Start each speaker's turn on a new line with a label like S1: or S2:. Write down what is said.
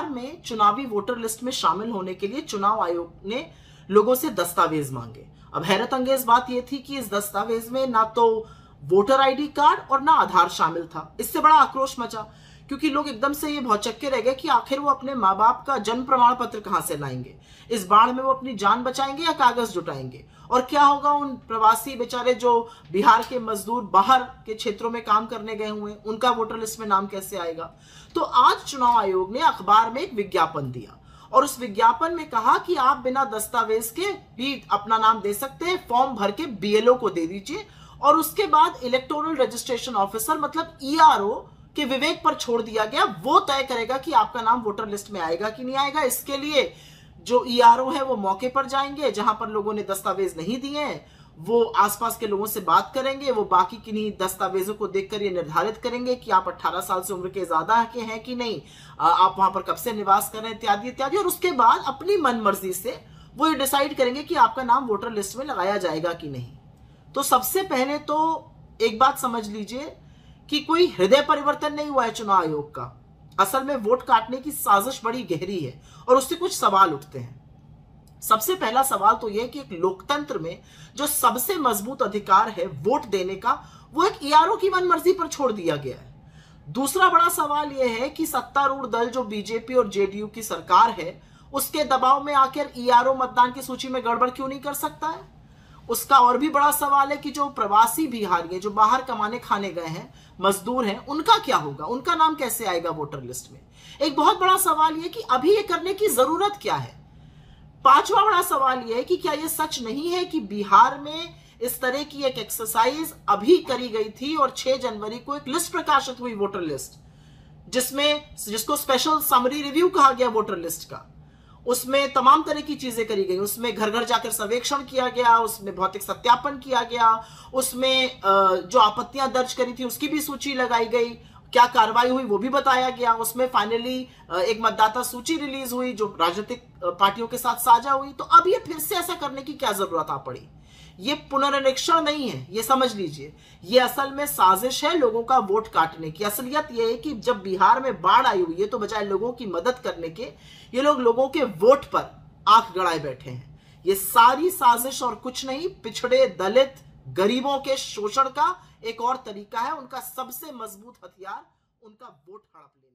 S1: बिहार में चुनावी voter list में शामिल होने के लिए चुनाव आयोग ने लोगों से दस्तावेज मांगे। अब हैरत अंगेज बात यह थी कि इस दस्तावेज में ना तो वोटर आईडी कार्ड और ना आधार शामिल था। इससे बड़ा आक्रोश मचा क्योंकि लोग एकदम से ये भौचक्के रह गए कि आखिर वो अपने माँ बाप का जन्म प्रमाण पत्र कहां से लाएंगे, इस बाढ़ में वो अपनी जान बचाएंगे या कागज जुटाएंगे, और क्या होगा उन प्रवासी बेचारे जो बिहार के मजदूर बाहर के क्षेत्रों में काम करने गए हुए, उनका वोटर लिस्ट में नाम कैसे आएगा। तो आज चुनाव आयोग ने अखबार में एक विज्ञापन दिया और उस विज्ञापन में कहा कि आप बिना दस्तावेज के भी अपना नाम दे सकते हैं, फॉर्म भर के बीएलओ को दे दीजिए और उसके बाद इलेक्टोरल रजिस्ट्रेशन ऑफिसर मतलब ईआरओ के विवेक पर छोड़ दिया गया, वो तय करेगा कि आपका नाम वोटर लिस्ट में आएगा कि नहीं आएगा। इसके लिए जो ईआरओ है वो मौके पर जाएंगे, जहां पर लोगों ने दस्तावेज नहीं दिए हैं वो आसपास के लोगों से बात करेंगे, वो बाकी किन्हीं दस्तावेजों को देखकर ये निर्धारित करेंगे कि आप 18 साल से उम्र के ज्यादा के हैं कि नहीं, आप वहां पर कब से निवास कर रहे हैं, इत्यादि इत्यादि। और उसके बाद अपनी मन मर्जी से वो ये डिसाइड करेंगे कि आपका नाम वोटर लिस्ट में लगाया जाएगा कि नहीं। तो सबसे पहले तो एक बात समझ लीजिए कि कोई हृदय परिवर्तन नहीं हुआ है चुनाव आयोग का। असल में वोट काटने की साजिश बड़ी गहरी है और उससे कुछ सवाल उठते हैं। सबसे पहला सवाल तो यह कि एक लोकतंत्र में जो सबसे मजबूत अधिकार है वोट देने का, वो एक ईआरओ की मनमर्जी पर छोड़ दिया गया है। दूसरा बड़ा सवाल यह है कि सत्तारूढ़ दल जो बीजेपी और जेडीयू की सरकार है, उसके दबाव में आकर ईआरओ मतदान की सूची में गड़बड़ क्यों नहीं कर सकता है। उसका और भी बड़ा सवाल है कि जो प्रवासी बिहारी हैं, जो बाहर कमाने खाने गए हैं, मजदूर हैं, उनका क्या होगा, उनका नाम कैसे आएगा वोटर लिस्ट में। एक बहुत बड़ा सवाल यह कि अभी ये करने की जरूरत क्या है। पांचवा बड़ा सवाल यह है कि क्या यह सच नहीं है कि बिहार में इस तरह की एक एक्सरसाइज अभी करी गई थी और 6 जनवरी को एक लिस्ट प्रकाशित हुई वोटर लिस्ट, जिसको स्पेशल समरी रिव्यू कहा गया वोटर लिस्ट का। उसमें तमाम तरह की चीजें करी गई, उसमें घर घर जाकर सर्वेक्षण किया गया, उसमें भौतिक सत्यापन किया गया, उसमें जो आपत्तियां दर्ज करी थी उसकी भी सूची लगाई गई, क्या कार्रवाई हुई वो भी बताया गया। उसमें फाइनली एक मतदाता सूची रिलीज हुई जो राजनीतिक पार्टियों के साथ साझा हुई। तो अब ये फिर से ऐसा करने की क्या जरूरत आ पड़ी। ये पुनरीक्षण नहीं है, ये समझ लीजिए, ये असल में साजिश है लोगों का वोट काटने की। असलियत ये है कि जब बिहार में बाढ़ आई हुई है तो बजाय लोगों की मदद करने के ये लोग लोगों के वोट पर आंख गड़ाए बैठे हैं। ये सारी साजिश और कुछ नहीं, पिछड़े दलित गरीबों के शोषण का एक और तरीका है। उनका सबसे मजबूत हथियार उनका वोट हड़प लेना।